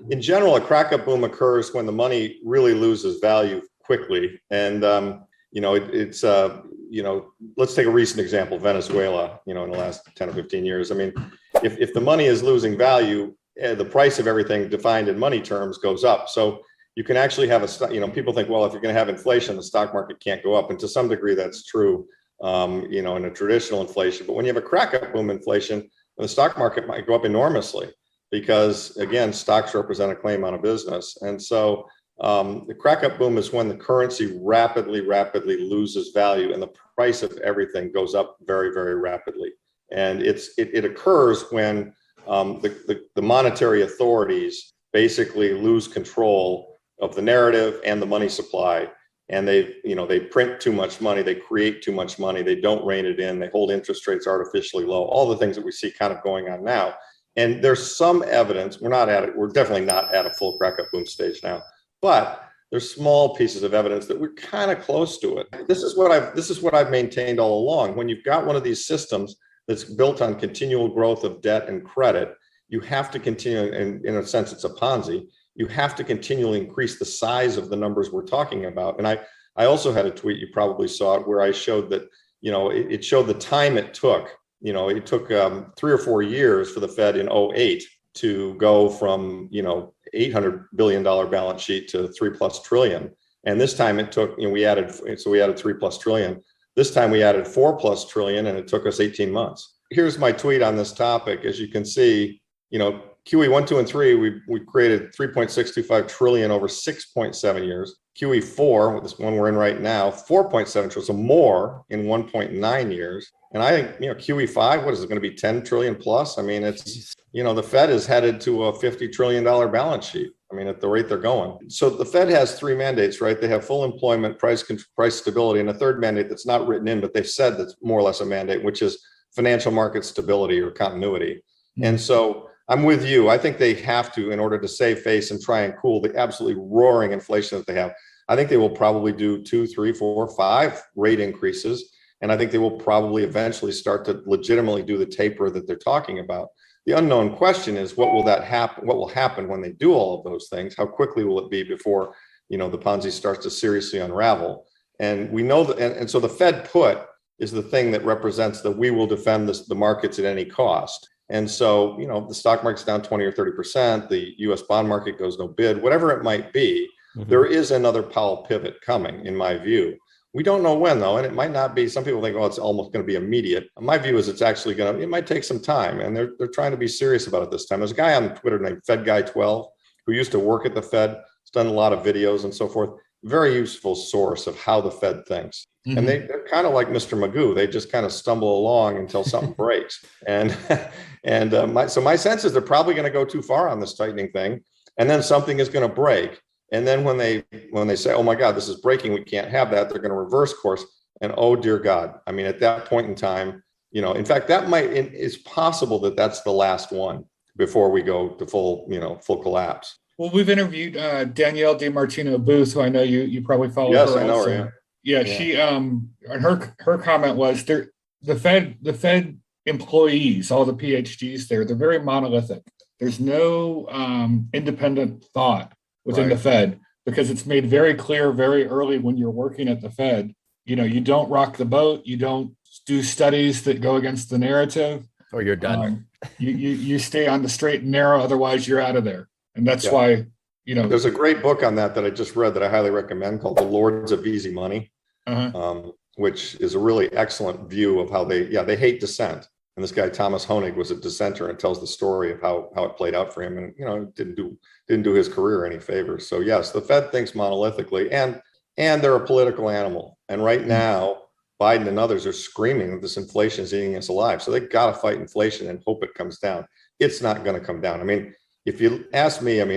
in general, a crack-up boom occurs when the money really loses value quickly. And, let's take a recent example, Venezuela, in the last 10 or 15 years. I mean, if the money is losing value, the price of everything defined in money terms goes up. So you can actually have people think, well, if you're going to have inflation, the stock market can't go up. And to some degree, that's true, in a traditional inflation. But when you have a crack-up boom inflation, the stock market might go up enormously because, again, stocks represent a claim on a business. And so the crack-up boom is when the currency rapidly loses value and the price of everything goes up very, very rapidly. And it occurs when the monetary authorities basically lose control of the narrative and the money supply. And they print too much money, they create too much money, they don't rein it in, they hold interest rates artificially low, all the things that we see kind of going on now. And there's some evidence, we're definitely not at a full crack-up boom stage now, but there's small pieces of evidence that we're kind of close to it. This is what I've maintained all along. When you've got one of these systems that's built on continual growth of debt and credit, you have to continue, and in a sense, it's a Ponzi. You have to continually increase the size of the numbers we're talking about. And I also had a tweet, you probably saw it, where I showed that, it showed the time it took. It took 3 or 4 years for the Fed in 2008 to go from, $800 billion balance sheet to 3+ trillion. And this time it took, we added 3+ trillion. This time we added 4+ trillion, and it took us 18 months. Here's my tweet on this topic. As you can see, QE 1, 2, and 3, we created 3.625 trillion over 6.7 years. QE 4, this one we're in right now, 4.7 trillion, so more in 1.9 years. And I think, QE 5, what is it going to be, 10 trillion plus? I mean, it's, the Fed is headed to a $50 trillion balance sheet. I mean, at the rate they're going. So the Fed has 3 mandates, right? They have full employment, price stability, and a third mandate that's not written in, but they've said that's more or less a mandate, which is financial market stability or continuity. And so I'm with you. I think they have to, in order to save face and try and cool the absolutely roaring inflation that they have. I think they will probably do 2, 3, 4, 5 rate increases. And I think they will probably eventually start to legitimately do the taper that they're talking about. The unknown question is, what will happen when they do all of those things? How quickly will it be before, the Ponzi starts to seriously unravel? And we know that, and so the Fed put is the thing that represents that we will defend the markets at any cost. And so, the stock market's down 20 or 30%, the US bond market goes no bid, whatever it might be, there is another Powell pivot coming, in my view. We don't know when, though, and it might not be. Some people think, it's almost going to be immediate. My view is it's actually it might take some time, and they're trying to be serious about it this time. There's a guy on Twitter named FedGuy12 who used to work at the Fed, has done a lot of videos and so forth. Very useful source of how the Fed thinks. And they're kind of like Mr. Magoo. They just kind of stumble along until something breaks. And my sense is they're probably going to go too far on this tightening thing, and then something is going to break. And then when they say, oh my God, this is breaking, we can't have that, they're going to reverse course. And oh dear God, I mean, at that point in time, in fact, it's possible that that's the last one before we go to full collapse. Well, we've interviewed Danielle DiMartino Booth, who I know you probably follow. Yes, her I know also. her. Yeah, she and her comment was the Fed employees, all the PhDs there, they're very monolithic. There's no independent thought within the Fed, because it's made very clear very early when you're working at the Fed, you don't rock the boat, you don't do studies that go against the narrative, or you're done. You stay on the straight and narrow, otherwise you're out of there. And that's why, there's a great book on that I just read that I highly recommend called The Lords of Easy Money, which is a really excellent view of how they hate dissent. And this guy, Thomas Honig, was a dissenter and tells the story of how it played out for him. And, it didn't do his career any favors. So yes, the Fed thinks monolithically, and they're a political animal. And right now, Biden and others are screaming that this inflation is eating us alive. So they got to fight inflation and hope it comes down. It's not going to come down. I mean, if you ask me, as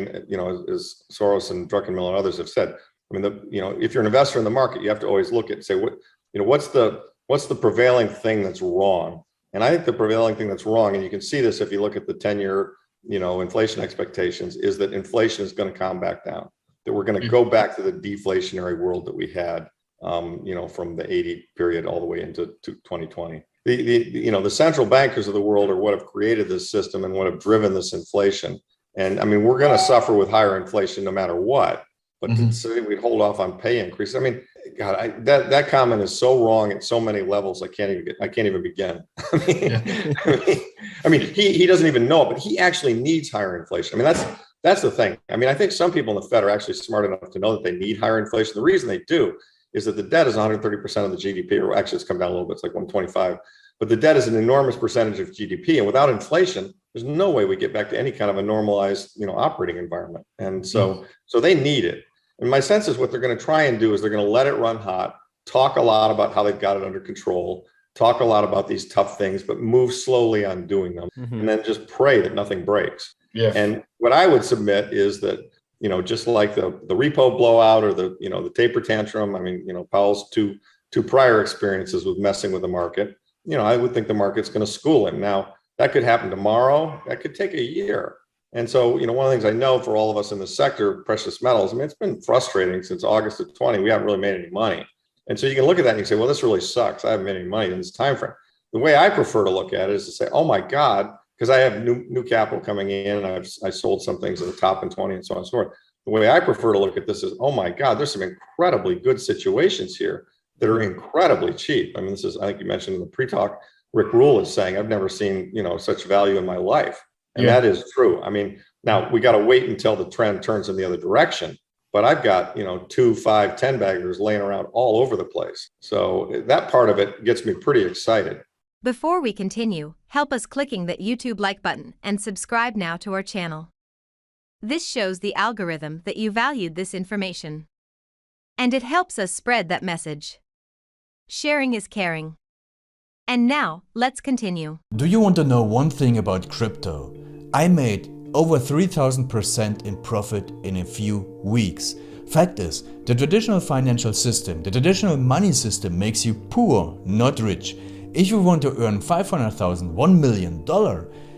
Soros and Druckenmiller and others have said, if you're an investor in the market, you have to always look at and say, what's the prevailing thing that's wrong? And I think the prevailing thing that's wrong, and you can see this if you look at the 10-year, inflation expectations, is that inflation is going to calm back down, that we're going to go back to the deflationary world that we had, from the 80 period all the way into 2020. The central bankers of the world are what have created this system and what have driven this inflation. And I mean, we're going to suffer with higher inflation no matter what. But to say we'd hold off on pay increases, I mean, God, that comment is so wrong at so many levels. I can't even begin. I mean, he doesn't even know it, but he actually needs higher inflation. I mean, that's the thing. I mean, I think some people in the Fed are actually smart enough to know that they need higher inflation. The reason they do is that the debt is 130% of the GDP, or actually it's come down a little bit, it's like 125. But the debt is an enormous percentage of GDP, and without inflation, there's no way we get back to any kind of a normalized, operating environment. And so they need it. And my sense is what they're going to try and do is they're going to let it run hot, talk a lot about how they've got it under control, talk a lot about these tough things, but move slowly on doing them, and then just pray that nothing breaks. Yeah. And what I would submit is that, just like the repo blowout or the taper tantrum, I mean, Powell's two prior experiences with messing with the market, I would think the market's going to school him. Now, that could happen tomorrow. That could take a year. And so, one of the things I know for all of us in the sector, precious metals, I mean, it's been frustrating since August of 20. We haven't really made any money. And so you can look at that and you say, well, this really sucks. I haven't made any money in this time frame. The way I prefer to look at it is to say, oh my God, because I have new capital coming in, and I sold some things at the top in 20 and so on and so forth. The way I prefer to look at this is, oh my God, there's some incredibly good situations here that are incredibly cheap. I mean, this is, I think you mentioned in the pre-talk, Rick Rule is saying, I've never seen, such value in my life. And that is true. I mean, now we got to wait until the trend turns in the other direction. But I've got, 2, 5, 10 baggers laying around all over the place. So that part of it gets me pretty excited. Before we continue, help us clicking that YouTube like button and subscribe now to our channel. This shows the algorithm that you valued this information. And it helps us spread that message. Sharing is caring. And now, let's continue. Do you want to know one thing about crypto? I made over 3000% in profit in a few weeks. Fact is, the traditional financial system, the traditional money system makes you poor, not rich. If you want to earn $500,000, $1 million,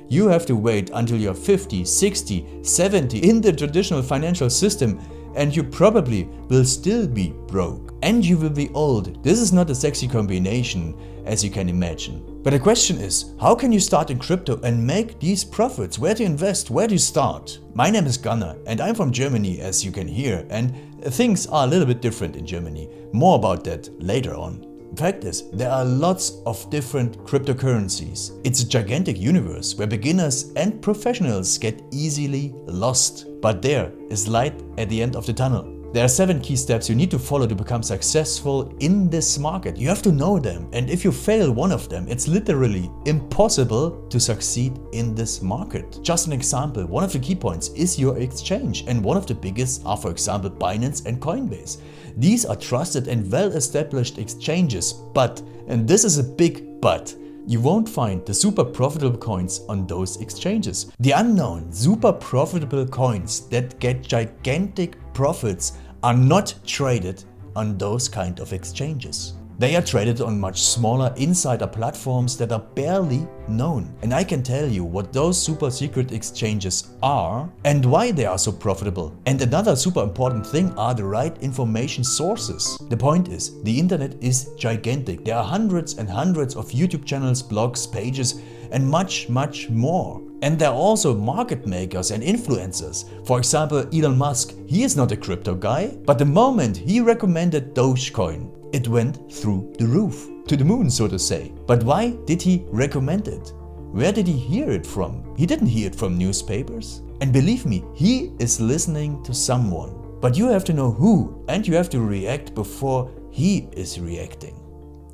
you have to wait until you're 50, 60, 70 in the traditional financial system, and you probably will still be broke. And you will be old. This is not a sexy combination, as you can imagine. But the question is, how can you start in crypto and make these profits? Where to invest? Where do you start? My name is Gunnar and I'm from Germany, as you can hear, and things are a little bit different in Germany. More about that later on. Fact is, there are lots of different cryptocurrencies. It's a gigantic universe where beginners and professionals get easily lost. But there is light at the end of the tunnel. There are 7 key steps you need to follow to become successful in this market. You have to know them, and if you fail one of them, it's literally impossible to succeed in this market. Just an example, one of the key points is your exchange, and one of the biggest are, for example, Binance and Coinbase. These are trusted and well-established exchanges, but, and this is a big but, you won't find the super profitable coins on those exchanges. The unknown super profitable coins that get gigantic profits are not traded on those kind of exchanges. They are traded on much smaller insider platforms that are barely known. And I can tell you what those super secret exchanges are and why they are so profitable. And another super important thing are the right information sources. The point is, the internet is gigantic. There are hundreds and hundreds of YouTube channels, blogs, pages, and much more. And there are also market makers and influencers. For example, Elon Musk, he is not a crypto guy, but the moment he recommended Dogecoin, it went through the roof, to the moon, so to say. But why did he recommend it? Where did he hear it from? He didn't hear it from newspapers. And believe me, he is listening to someone. But you have to know who, and you have to react before he is reacting.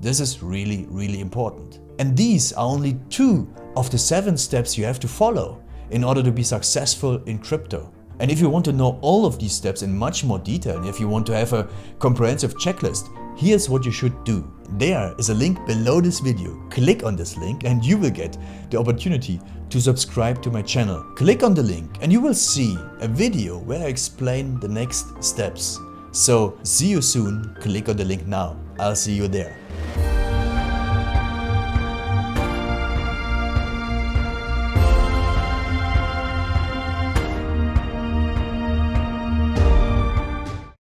This is really important. And these are only 2 of the 7 steps you have to follow in order to be successful in crypto. And if you want to know all of these steps in much more detail, and if you want to have a comprehensive checklist, here's what you should do. There is a link below this video. Click on this link and you will get the opportunity to subscribe to my channel. Click on the link and you will see a video where I explain the next steps. So see you soon. Click on the link now. I'll see you there.